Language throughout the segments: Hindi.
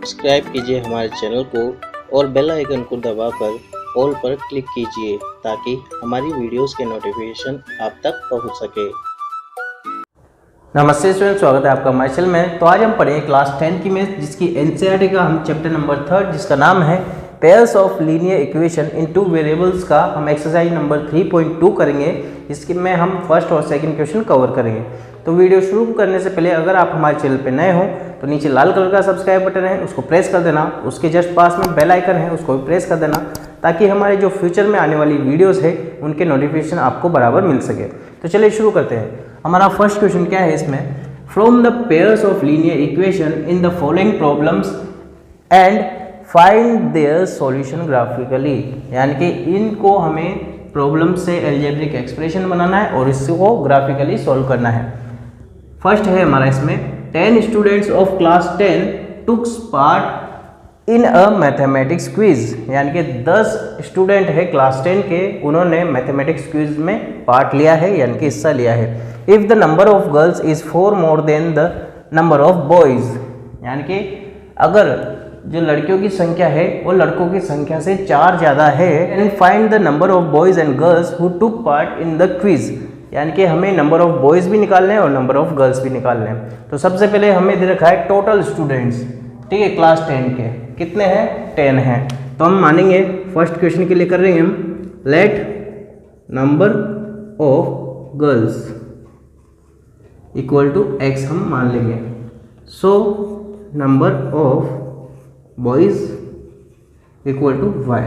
सब्सक्राइब कीजिए हमारे चैनल को और बेल आइकन को दबाकर ऑल पर क्लिक कीजिए ताकि हमारी वीडियोस के नोटिफिकेशन आप तक पहुंच सके। नमस्ते स्टूडेंट, स्वागत है आपका हमारे चैनल में। तो आज हम पढ़ेंगे क्लास 10 की मैथ, जिसकी एनसीईआरटी का हम चैप्टर नंबर 3 जिसका नाम है pairs of linear equation in two variables का हम एक्सरसाइज नंबर 3.2 करेंगे। इसके में हम फर्स्ट और सेकंड क्वेश्चन कवर करेंगे। तो वीडियो शुरू करने से पहले अगर आप हमारे चैनल पे नए हो तो नीचे लाल कलर का सब्सक्राइब बटन है, उसको प्रेस कर देना। उसके जस्ट पास में बेल आइकन है, उसको भी प्रेस कर देना ताकि हमारे जो फ्यूचर में आने वाली वीडियोस है उनके नोटिफिकेशन आपको बराबर मिल सके। तो चलिए शुरू करते हैं। हमारा फर्स्ट क्वेश्चन क्या है इसमें, from the pairs of linear equation in the following problems and find their solution graphically, यानी कि इनको हमें प्रॉब्लम से एल्जेब्रिक एक्सप्रेशन बनाना है और इसको ग्राफिकली सॉल्व करना है। फर्स्ट है हमारा इसमें 10 students of class 10 took part in a mathematics quiz, यानी कि 10 स्टूडेंट है क्लास 10 के, उन्होंने मैथमेटिक्स क्विज में पार्ट लिया है यानी कि हिस्सा लिया है। If the number of girls is 4 more than the number of boys, यानी कि अगर जो लड़कियों की संख्या है वो लड़कों की संख्या से 4 ज़्यादा है, and find the number of boys and girls who took part in the quiz, यानी कि हमें नंबर ऑफ बॉयज़ भी निकालने हैं और नंबर ऑफ गर्ल्स भी निकालने हैं। तो सबसे पहले हमें दे रखा है टोटल स्टूडेंट्स, ठीक है, क्लास 10 के कितने हैं, 10 हैं। तो हम मानेंगे फर्स्ट क्वेश्चन के लिए कर रहे हैं हम, let number of girls equal to x हम मान लेंगे। So number of boys equal to y।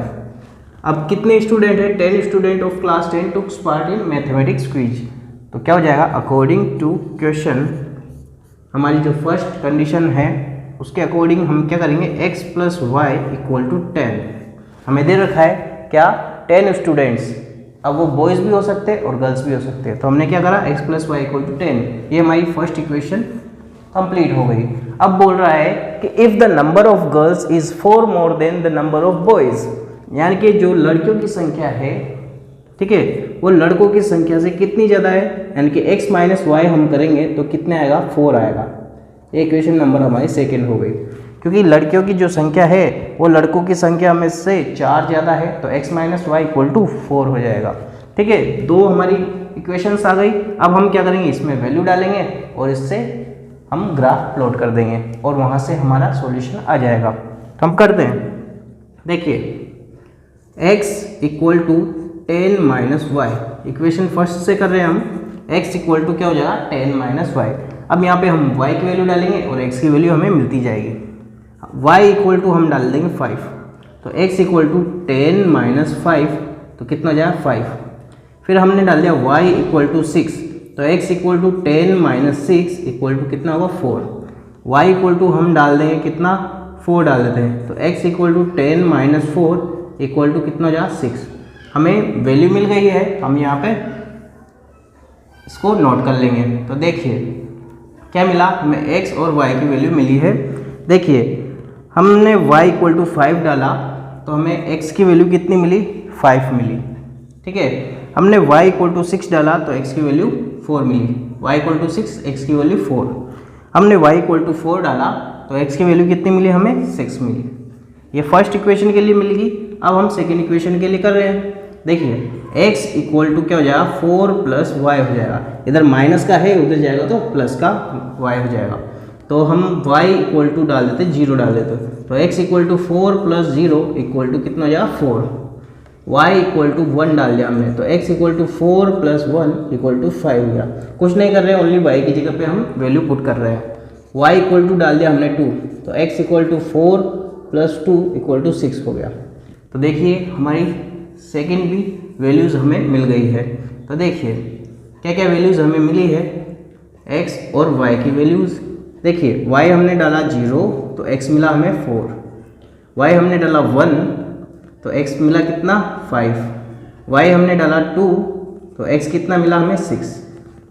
अब कितने स्टूडेंट है, 10 student of class 10 took part in mathematics quiz. तो क्या हो जाएगा, अकॉर्डिंग टू क्वेश्चन, हमारी जो फर्स्ट कंडीशन है उसके अकॉर्डिंग हम क्या करेंगे, x plus y equal to 10। हमें दे रखा है क्या, 10 स्टूडेंट्स, अब वो बॉयज़ भी हो सकते हैं और गर्ल्स भी हो सकते हैं। तो हमने क्या करा, x plus y equal to 10, ये हमारी फर्स्ट इक्वेशन कंप्लीट हो गई। अब बोल रहा है कि if the number of girls is 4 more than the number of boys, यानी कि जो लड़कियों की संख्या है, ठीक है, वो लड़कों की संख्या से कितनी ज़्यादा है, यानी कि x माइनस वाई हम करेंगे तो कितने आएगा, 4 आएगा। ये इक्वेशन नंबर हमारी सेकेंड हो गई, क्योंकि लड़कियों की जो संख्या है वो लड़कों की संख्या में से 4 ज़्यादा है, तो x minus y equal to 4 हो जाएगा। ठीक है, 2 हमारी इक्वेशंस आ गई। अब हम क्या करेंगे, इसमें वैल्यू डालेंगे और इससे हम ग्राफ प्लॉट कर देंगे और वहाँ से हमारा सॉल्यूशन आ जाएगा। तो हम करते हैं, देखिए x equal to 10 minus y, equation first से कर रहे हैं हम, x इक्वल टू क्या हो जाएगा, 10 माइनस वाई। अब यहाँ पे हम y की वैल्यू डालेंगे और x की वैल्यू हमें मिलती जाएगी। y इक्वल टू हम डाल देंगे 5, तो x इक्वल टू 10 माइनस 5, तो कितना हो जाएगा 5। फिर हमने डाल दिया y इक्वल टू 6, तो x equal to 10 minus 6 equal to कितना होगा 4। y इक्वल टू हम डाल देंगे कितना, 4 डाल देते हैं, तो x equal to 10 minus 4 equal to कितना हो जाएगा 6। हमें वैल्यू मिल गई है, हम यहाँ पे इसको नोट कर लेंगे। तो देखिए क्या मिला, हमें x और y की वैल्यू मिली है। देखिए हमने y इक्वल टू 5 डाला तो हमें x की वैल्यू कितनी मिली, 5 मिली। ठीक है, हमने y इक्वल टू 6 डाला तो x की वैल्यू 4 मिली, y इक्वल टू 6, x की वैल्यू 4। हमने y इक्वल टू 4 डाला तो x की वैल्यू कितनी मिली, हमें 6 मिली। ये फर्स्ट इक्वेशन के लिए मिल गई। अब हम सेकेंड इक्वेशन के लिए कर रहे हैं। देखिए x इक्वल टू क्या हो जाएगा, 4 प्लस वाई हो जाएगा, इधर माइनस का है उधर जाएगा तो प्लस का y हो जाएगा। तो हम y इक्वल टू डाल देते, 0 डाल देते, तो x equal to 4 plus 0 equal to कितना हो जाएगा 4। y इक्वल टू 1 डाल दिया हमने, तो x equal to 4 plus 1 equal to 5 हो गया। कुछ नहीं कर रहे हैं, ओनली y की जगह पे हम वैल्यू पुट कर रहे हैं। y इक्वल टू डाल दिया हमने 2, तो x equal to 4 plus 2 equal to 6 हो गया। तो देखिए हमारी सेकेंड भी वैल्यूज़ हमें मिल गई है। तो देखिए क्या क्या वैल्यूज़ हमें मिली है, x और y की वैल्यूज़। देखिए y हमने डाला 0 तो x मिला हमें 4, y हमने डाला 1 तो x मिला कितना 5, y हमने डाला 2 तो x कितना मिला हमें 6।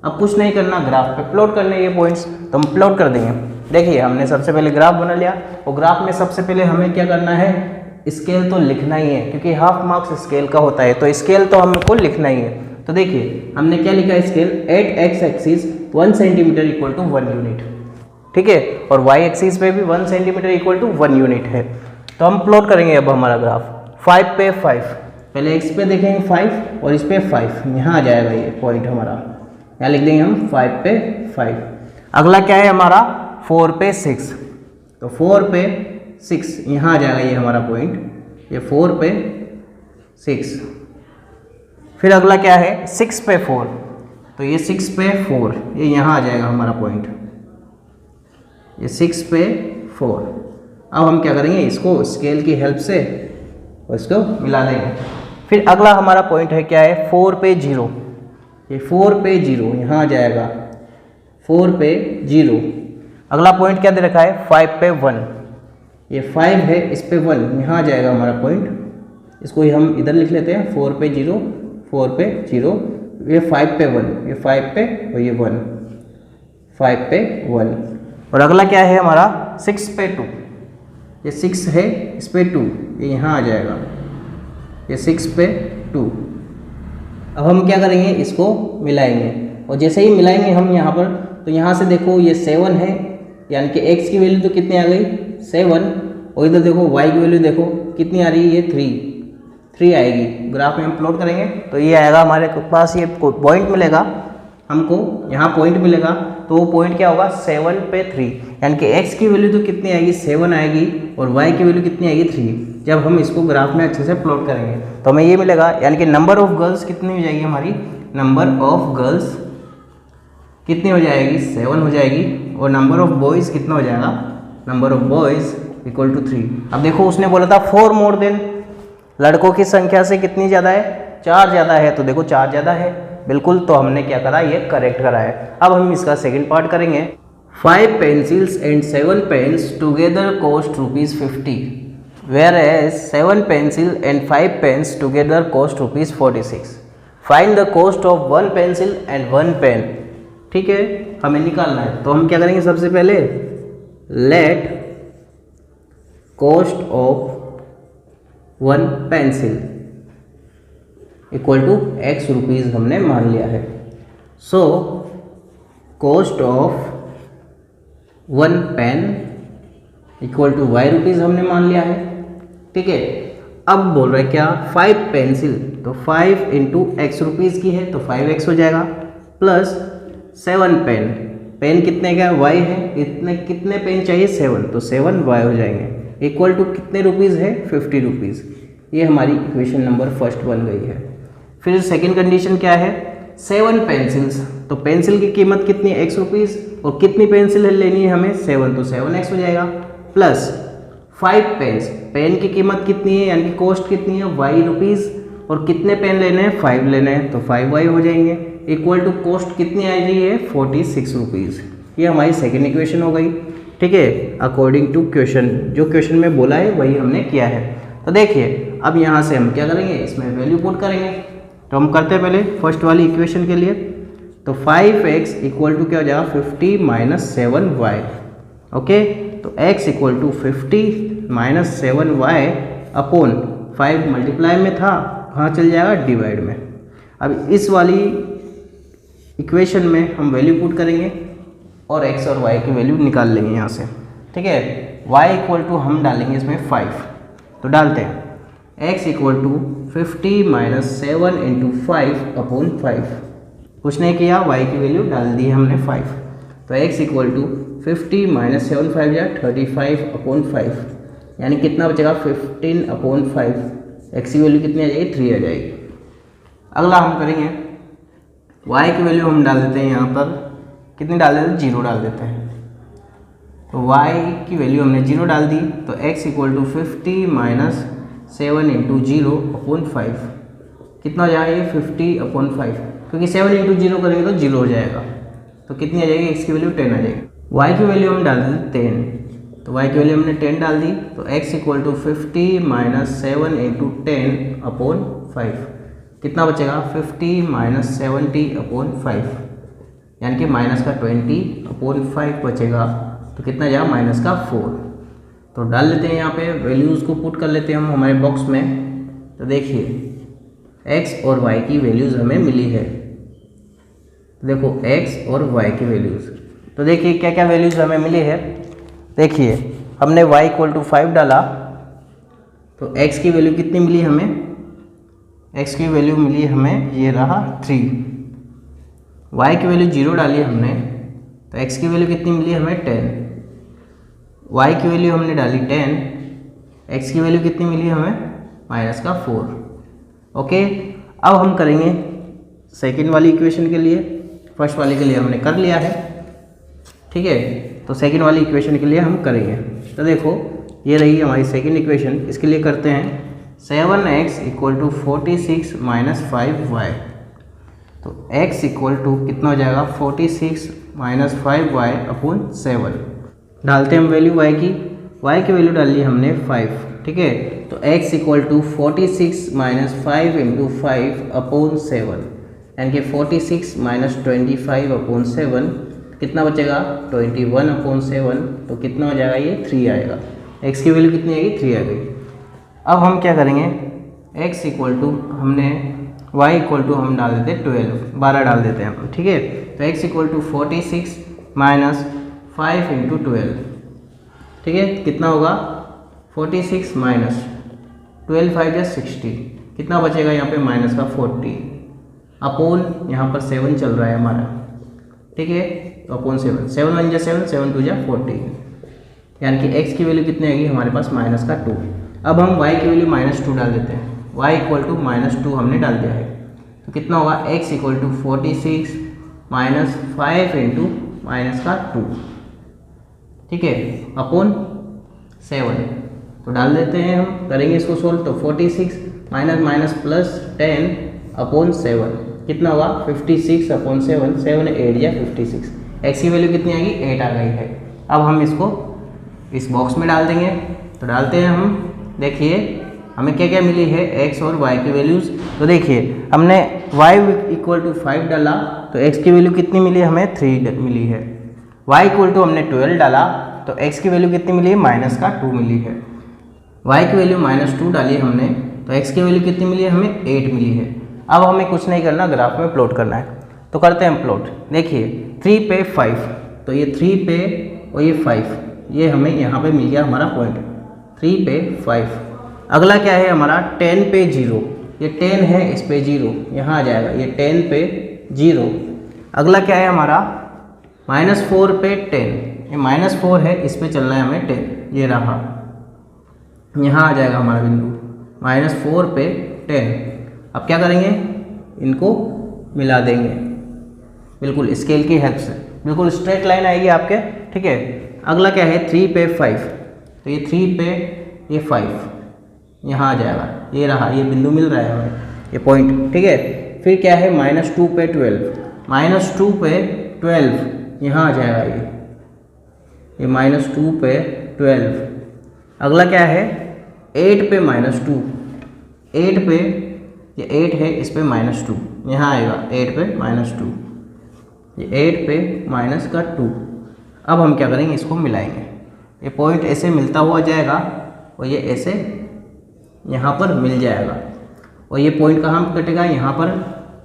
अब कुछ नहीं करना, ग्राफ पे प्लॉट करने ये पॉइंट्स, तो हम प्लॉट कर देंगे। देखिए हमने सबसे पहले ग्राफ बना लिया और ग्राफ में सबसे पहले हमें क्या करना है, स्केल तो लिखना ही है, क्योंकि हाफ मार्क्स स्केल का होता है, तो स्केल तो हमको लिखना ही है। तो देखिए हमने क्या लिखा, scale at x axis 1 centimetre equal to 1 unit. ठीक है, और वाई एक्सिस पे भी 1 सेंटीमीटर इक्वल टू 1 यूनिट है। तो हम प्लॉट करेंगे अब हमारा ग्राफ 5 पे 5, पहले x पे देखेंगे 5 और इस पे 5, यहाँ आ जाएगा ये पॉइंट हमारा, यहाँ लिख देंगे हम 5 पे 5। अगला क्या है हमारा 4 पे 6, तो 4 पे 6 यहाँ आ जाएगा ये हमारा पॉइंट, ये 4 पे 6। फिर अगला क्या है 6 पे 4, तो ये 6 पे 4 ये यहाँ आ जाएगा हमारा पॉइंट, ये 6 पे 4। अब हम क्या करेंगे, इसको स्केल की हेल्प से इसको मिला देंगे। फिर अगला हमारा पॉइंट है क्या है 4 पे 0, ये 4 पे 0 यहाँ आ जाएगा 4 पे 0। अगला पॉइंट क्या दे रखा है 5 पे 1, ये 5 है इस पे 1 यहाँ आ जाएगा हमारा पॉइंट, इसको हम इधर लिख लेते हैं 4 पे 0, 4 पे 0, ये 5 पे 1, ये 5 पे और ये 1, 5 पे 1। और अगला क्या है हमारा 6 पे 2, ये 6 है इस पे 2 ये यहाँ आ जाएगा, ये 6 पे 2। अब हम क्या करेंगे, इसको मिलाएंगे, और जैसे ही मिलाएंगे हम यहाँ पर, तो यहाँ से देखो ये 7 है, यानी कि x की वैल्यू तो कितनी आ गई 7, और इधर देखो y की वैल्यू देखो कितनी आ रही है, ये 3 आएगी। ग्राफ में हम प्लॉट करेंगे तो ये आएगा हमारे पास, ये पॉइंट मिलेगा हमको, यहाँ पॉइंट मिलेगा, तो वो पॉइंट क्या होगा 7 पे 3, यानी कि x की वैल्यू तो कितनी आएगी 7 आएगी, और y की वैल्यू कितनी आएगी 3। जब हम इसको ग्राफ में अच्छे से प्लॉट करेंगे तो हमें ये मिलेगा, यानी कि नंबर ऑफ गर्ल्स कितनी हो जाएगी हमारी, नंबर ऑफ गर्ल्स कितनी हो जाएगी 7 हो जाएगी, और नंबर ऑफ बॉयज़ कितना हो जाएगा, number of boys equal to 3। अब देखो उसने बोला था 4 मोर देन, लड़कों की संख्या से कितनी ज़्यादा है 4 ज़्यादा है, तो देखो 4 ज़्यादा है बिल्कुल, तो हमने क्या करा ये करेक्ट करा है। अब हम इसका सेकंड पार्ट करेंगे। 5 pencils and 7 pens together cost ₹50, whereas 7 pencil and 5 pens together cost ₹46. Find the cost of 1 pencil and 1 pen। ठीक है, हमें निकालना है, तो हम क्या करेंगे, सबसे पहले let cost of 1 pencil equal to x rupees हमने मान लिया है। So cost of 1 pen equal to y rupees हमने मान लिया है। ठीक है, अब बोल रहे क्या 5 पेंसिल, तो 5 इंटू एक्स रुपीज़ की है तो 5x हो जाएगा, प्लस 7 पेन, पेन कितने का y है, इतने कितने पेन चाहिए 7, तो 7y हो जाएंगे, इक्वल टू कितने रुपीज़ है 50 रुपीज़। ये हमारी इक्वेशन नंबर फर्स्ट बन गई है। फिर सेकंड कंडीशन क्या है 7 पेंसिल्स, तो पेंसिल की कीमत कितनी है x रुपीज़, और कितनी पेंसिल लेनी है हमें 7, तो 7x हो जाएगा, प्लस 5 पेन्स, पेन की कीमत कितनी है यानी कि कॉस्ट कितनी है y रुपीज़, और कितने पेन लेने हैं 5 लेने हैं, तो 5y हो जाएंगे, इक्वल टू कॉस्ट कितनी आ रही है 46 रुपीज़। ये हमारी सेकेंड इक्वेशन हो गई। ठीक है, अकॉर्डिंग टू क्वेश्चन, जो क्वेश्चन में बोला है वही हमने किया है। तो देखिए अब यहाँ से हम क्या करेंगे, इसमें वैल्यू पुट करेंगे। तो हम करते हैं पहले फर्स्ट वाली इक्वेशन के लिए, तो 5x इक्वल टू क्या हो जाएगा 50 माइनस 7y। ओके, तो x equal to 50 minus 7y upon 5 multiply में था, कहाँ चल जाएगा डिवाइड में। अब इस वाली इक्वेशन में हम वैल्यू पुट करेंगे और x और y की वैल्यू निकाल लेंगे यहाँ से। ठीक है, y इक्वल टू हम डालेंगे इसमें 5, तो डालते हैं x equal to 50 minus 7 into 5 upon 5। कुछ नहीं किया, y की वैल्यू डाल दी हमने 5, तो x इक्वल टू 50 माइनस 7 5 या 35 अपॉन 5, यानी कितना बचेगा 15 अपॉन 5, x की वैल्यू कितनी आ जाएगी 3 आ जाएगी। अगला हम करेंगे y की वैल्यू हम डाल देते हैं यहाँ पर, कितनी डाल देते हैं 0 डाल देते हैं, तो y की वैल्यू हमने 0 डाल दी, तो x equal to 50 minus 7 into 0 upon 5, कितना हो जाएगा ये 50 अपॉन 5, क्योंकि 7 इंटू 0 करेंगे तो 0 हो जाएगा, तो कितनी आ जाएगी x की वैल्यू 10 आ जाएगी। y की वैल्यू हम डाल देते 10, तो y की वैल्यू हमने 10 डाल दी, तो x equal to 50 minus 7 into 10 upon 5, कितना बचेगा 50 माइनस 70 अपॉन 5, यानी कि माइनस का 20 अपॉन 5 बचेगा, तो कितना जाएगा माइनस का 4। तो डाल लेते हैं यहाँ पे वैल्यूज़ को पुट कर लेते हैं हम हमारे बॉक्स में। तो देखिए x और y की वैल्यूज़ हमें मिली है, देखो x और y की वैल्यूज़ तो देखिए क्या क्या वैल्यूज़ हमें मिली है। देखिए हमने y = 5 डाला तो x की वैल्यू कितनी मिली हमें, x की वैल्यू मिली हमें ये रहा 3। y की वैल्यू 0 डाली हमने तो x की वैल्यू कितनी मिली हमें 10। y की वैल्यू हमने डाली 10, x की वैल्यू कितनी मिली हमें -4। ओके, अब हम करेंगे सेकंड वाली इक्वेशन के लिए। फर्स्ट वाले के लिए हमने कर लिया है, ठीक है, तो सेकंड वाली इक्वेशन के लिए हम करेंगे। तो देखो ये रही हमारी सेकंड इक्वेशन, इसके लिए करते हैं 7x = 46 - 5y। तो x = कितना हो जाएगा 46 - 5y/ 7। डालते हैं हम वैल्यू y की वैल्यू डाल ली हमने 5, ठीक है। तो x = 46 - 5 × 5/ 7, यानी कि 46 - 25/ 7 कितना बचेगा 21/7। तो कितना हो जाएगा ये 3 आएगा। x की वैल्यू कितनी आएगी 3 आ गई। अब हम क्या करेंगे, x = हमने y = हम डाल देते हैं 12 डाल देते हैं हम, ठीक है। तो x = 46 - 5 × 12, ठीक है, कितना होगा 46 - 12 5 = 60। कितना बचेगा यहाँ पे -40 अपॉन यहाँ पर 7 चल रहा है हमारा, ठीक है। तो अपॉन 7, 7 1 = 7, 7 2 = 40, यानी कि x की वैल्यू कितनी आएगी हमारे पास -2। अब हम y की वैल्यू -2 डाल देते हैं, y = -2 हमने डाल दिया है। तो कितना होगा x = 46 - 5 × -2, ठीक है, अपॉन 7। तो डाल देते हैं हम, करेंगे इसको सोल्व। तो 46 -+ 10 / 7 कितना होगा 56/7, 7 8 = 56। x की वैल्यू कितनी आएगी 8 आ गई है। अब हम इसको इस बॉक्स में डाल देंगे। तो डालते हैं हम, देखिए हमें क्या क्या मिली है x और y की वैल्यूज़। तो देखिए हमने y = 5 डाला तो x की वैल्यू कितनी मिली हमें 3 मिली है। y = हमने 12 डाला तो x की वैल्यू कितनी मिली है -2 मिली है। y की वैल्यू -2 डाली हमने तो x की वैल्यू कितनी मिली है हमें 8 मिली है। अब हमें कुछ नहीं करना, ग्राफ में प्लॉट करना है। तो करते हैं प्लॉट। देखिए 3 पे 5, तो ये 3 पे और ये 5, ये हमें यहाँ पे मिल गया हमारा पॉइंट 3 पे 5। अगला क्या है हमारा 10 पे 0, ये 10 है इस पे 0 यहाँ आ जाएगा, ये 10 पे 0। अगला क्या है हमारा -4 पे 10, ये -4 है इस पे चलना है हमें 10, ये रहा यहाँ आ जाएगा हमारा बिंदु -4 पे 10। अब क्या करेंगे, इनको मिला देंगे बिल्कुल स्केल की हेल्प से, बिल्कुल स्ट्रेट लाइन आएगी आपके, ठीक है। अगला क्या है 3 पे 5, तो ये 3 पे ये 5 यहाँ आ जाएगा, ये रहा, ये बिंदु मिल रहा है हमें, ये पॉइंट, ठीक है। फिर क्या है -2 पे 12, -2 पे 12 यहाँ आ जाएगा, ये -2 पे 12। अगला क्या है 8 पे -2, 8 पे ये 8 है इस पे -2 यहाँ आएगा, 8 पे -2, ये 8 पे -2। अब हम क्या करेंगे, इसको मिलाएंगे, ये पॉइंट ऐसे मिलता हुआ जाएगा और ये ऐसे यहाँ पर मिल जाएगा और ये पॉइंट कहाँ कटेगा, यहाँ पर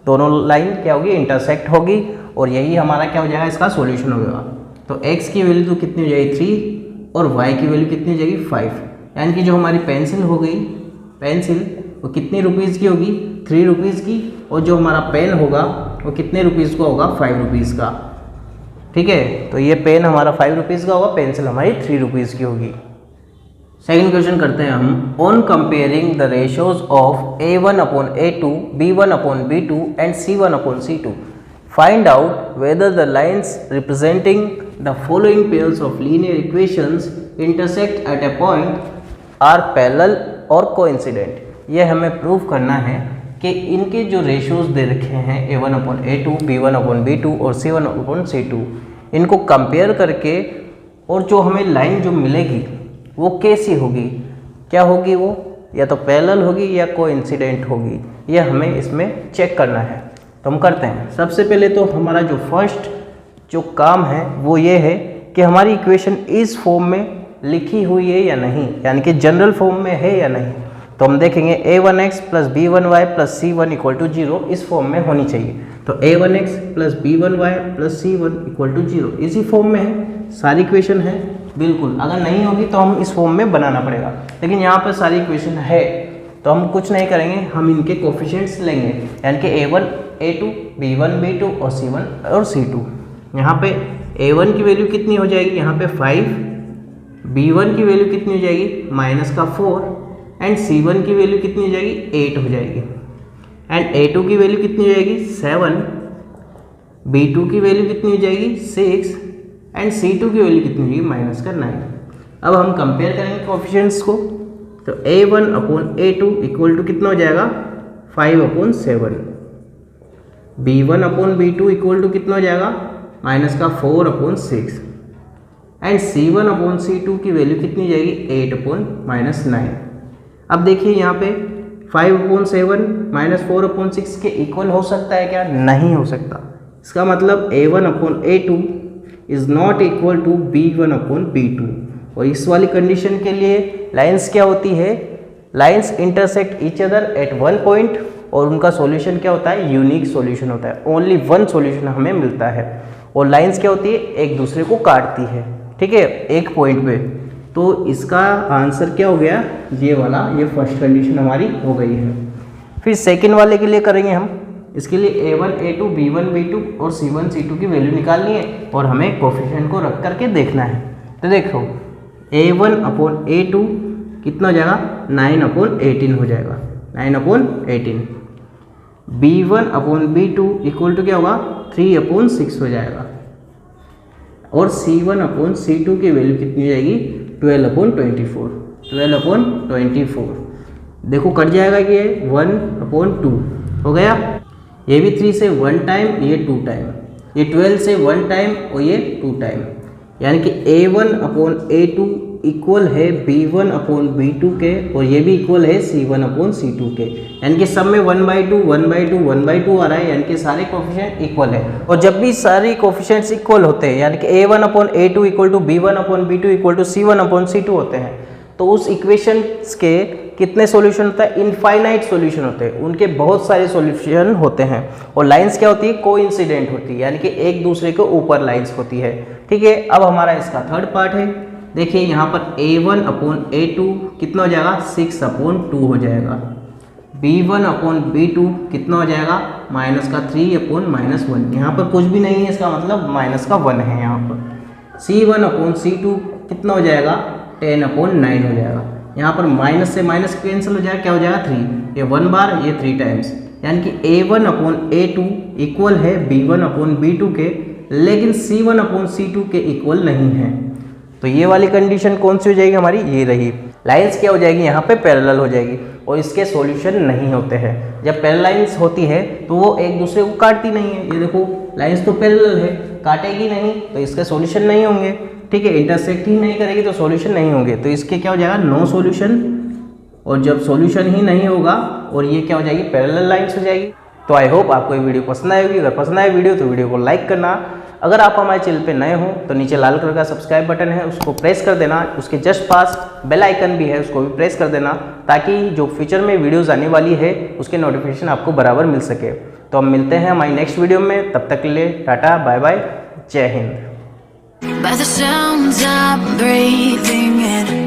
दोनों लाइन क्या होगी इंटरसेक्ट होगी और यही हमारा क्या हो जाएगा इसका सॉल्यूशन होगा। तो x की वैल्यू तो कितनी हो जाएगी 3 और y की वैल्यू कितनी हो जाएगी 5, यानी कि जो हमारी पेंसिल हो गई, पेंसिल वो कितनी रुपीज़ की होगी 3 रुपीज़ की, और जो हमारा पेन होगा वो कितने रुपीज़ का होगा 5 रुपीज़ का, ठीक है। तो ये पेन हमारा 5 रुपीज़ का होगा, पेंसिल हमारी 3 रुपीज़ की होगी। सेकंड क्वेश्चन करते हैं हम, on comparing the ratios of a1/a2, b1/b2 and c1/c2 find out whether the lines representing the following pairs of linear equations intersect at a point are parallel और कोइंसिडेंट। ये हमें प्रूव करना है कि इनके जो रेशियोज दे रखे हैं a1/a2, b1/b2 और c1/c2, इनको कंपेयर करके और जो हमें लाइन जो मिलेगी वो कैसी होगी, क्या होगी, वो या तो पैरेलल होगी या कोइंसिडेंट होगी, ये हमें इसमें चेक करना है। तो हम करते हैं। सबसे पहले तो हमारा जो फर्स्ट जो काम है वो ये है कि हमारी इक्वेशन इस फॉर्म में लिखी हुई है या नहीं, यानी कि जनरल फॉर्म में है या नहीं। तो हम देखेंगे a1x + b1y + c1 = 0 इस फॉर्म में होनी चाहिए। तो a1x plus b1y plus c1 equal to 0 इसी फॉर्म में है, सारी इक्वेशन है बिल्कुल। अगर नहीं होगी तो हम इस फॉर्म में बनाना पड़ेगा, लेकिन यहाँ पर सारी इक्वेशन है तो हम कुछ नहीं करेंगे, हम इनके कोफिशिएंट्स लेंगे, यानी कि a1 a2 b1 b2 और c1 और c2। यहाँ पे a1 की वैल्यू कितनी हो जाएगी, यहाँ पे 5, b1 की वैल्यू कितनी हो जाएगी -4 एंड c1 की वैल्यू कितनी हो जाएगी 8 हो जाएगी, एंड a2 की वैल्यू कितनी हो जाएगी 7, b2 की वैल्यू कितनी हो जाएगी 6 एंड c2 की वैल्यू कितनी हो जाएगी -9। अब हम कंपेयर करेंगे कोफिशिएंट्स को, तो a1 upon a2 equal to कितना हो जाएगा 5/7, b1 upon b2 equal to कितना हो जाएगा -4/6 एंड c1 अपॉन c2 की वैल्यू कितनी हो जाएगी 8/9। अब देखिए यहाँ पे 5/7 -4/6 के इक्वल हो सकता है क्या? नहीं हो सकता। इसका मतलब a1 upon a2 is not equal to b1 upon b2। और इस वाली कंडीशन के लिए लाइंस क्या होती है, lines intersect each other at one point, और उनका सॉल्यूशन क्या होता है, यूनिक सॉल्यूशन होता है, ओनली वन सॉल्यूशन हमें मिलता है। और लाइंस क्या होती है, एक दूसरे को काटती है, ठीक है, एक पॉइंट पे। तो इसका आंसर क्या हो गया, ये वाला, ये फर्स्ट कंडीशन हमारी हो गई है। फिर सेकंड वाले के लिए करेंगे हम, इसके लिए a1 a2 b1 b2 और c1 c2 की वैल्यू निकालनी है और हमें कोफिशिएंट को रख करके देखना है। तो देखो a1 अपॉन a2 कितना हो जाएगा 9/18 हो जाएगा, 9/18। b1 upon b2 equal to क्या होगा 3/6 हो जाएगा, और c1 अपॉन c2 की वैल्यू कितनी हो जाएगी 12/24, 12/24। देखो कट जाएगा कि ये 1/2 हो गया, ये भी 3 से 1 टाइम, ये 2 टाइम, ये 12 से 1 टाइम और ये 2 टाइम, यानी कि a1 अपॉन a2 इक्वल है b1 अपॉन b2 के, और ये भी इक्वल है c1 अपॉन c2 के, यानी कि सब में 1/2 1/2 1/2 आ रहा है, यानी कि सारे कोफिशिएंट इक्वल है। और जब भी सारी कोफिशिएंट्स इक्वल होते हैं, यानी कि a1 upon a2 equal to b1 upon b2 equal to c1 upon c2 होते हैं, तो उस इक्वेशंस के कितने सॉल्यूशन होता है, इनफाइनाइट सॉल्यूशन होते हैं, उनके बहुत सारे सॉल्यूशन होते हैं। और लाइंस क्या होती है, कोइंसिडेंट होती है, यानी कि एक दूसरे के ऊपर लाइंस होती है, ठीक है। अब हमारा इसका थर्ड पार्ट है, देखिए यहाँ पर a1 अपॉन a2 कितना हो जाएगा 6/2 हो जाएगा, b1 अपॉन b2 कितना हो जाएगा -3/-1, यहाँ पर कुछ भी नहीं है, इसका मतलब -1 है यहाँ पर। c1 अपॉन c2 कितना हो जाएगा 10/9 हो जाएगा, यहाँ पर माइनस से माइनस कैंसिल हो जाएगा, क्या हो जाएगा 3, ये 1 बार, ये 3 टाइम्स, यानी कि a1 अपॉन a2 इक्वल है b1 अपॉन b2 के, लेकिन c1 अपॉन c2 के इक्वल नहीं है। तो ये वाली कंडीशन कौन सी हो जाएगी हमारी, ये रही। लाइंस क्या हो जाएगी यहाँ पे, पैरेलल हो जाएगी, और इसके सॉल्यूशन नहीं होते हैं। जब पैरेलल लाइंस होती है तो वो एक दूसरे को काटती नहीं है, ये देखो लाइंस तो पैरेलल है, काटेगी नहीं तो इसके सॉल्यूशन नहीं होंगे, ठीक है, इंटरसेक्ट ही नहीं करेगी तो सॉल्यूशन नहीं होंगे, तो इसके क्या हो जाएगा नो सॉल्यूशन। और जब सॉल्यूशन ही नहीं होगा और ये क्या हो जाएगी, पैरेलल लाइंस हो जाएगी। तो आई होप आपको ये वीडियो पसंद आएगी, अगर पसंद आए वीडियो तो वीडियो को लाइक करना। अगर आप हमारे चैनल पे नए हो तो नीचे लाल कलर का सब्सक्राइब बटन है, उसको प्रेस कर देना, उसके जस्ट पास बेल आइकन भी है, उसको भी प्रेस कर देना, ताकि जो फ्यूचर में वीडियोज़ आने वाली है उसके नोटिफिकेशन आपको बराबर मिल सके। तो हम मिलते हैं हमारी नेक्स्ट वीडियो में, तब तक के लिए टाटा बाय बाय, जय Hind. By the sounds I'm breathing in,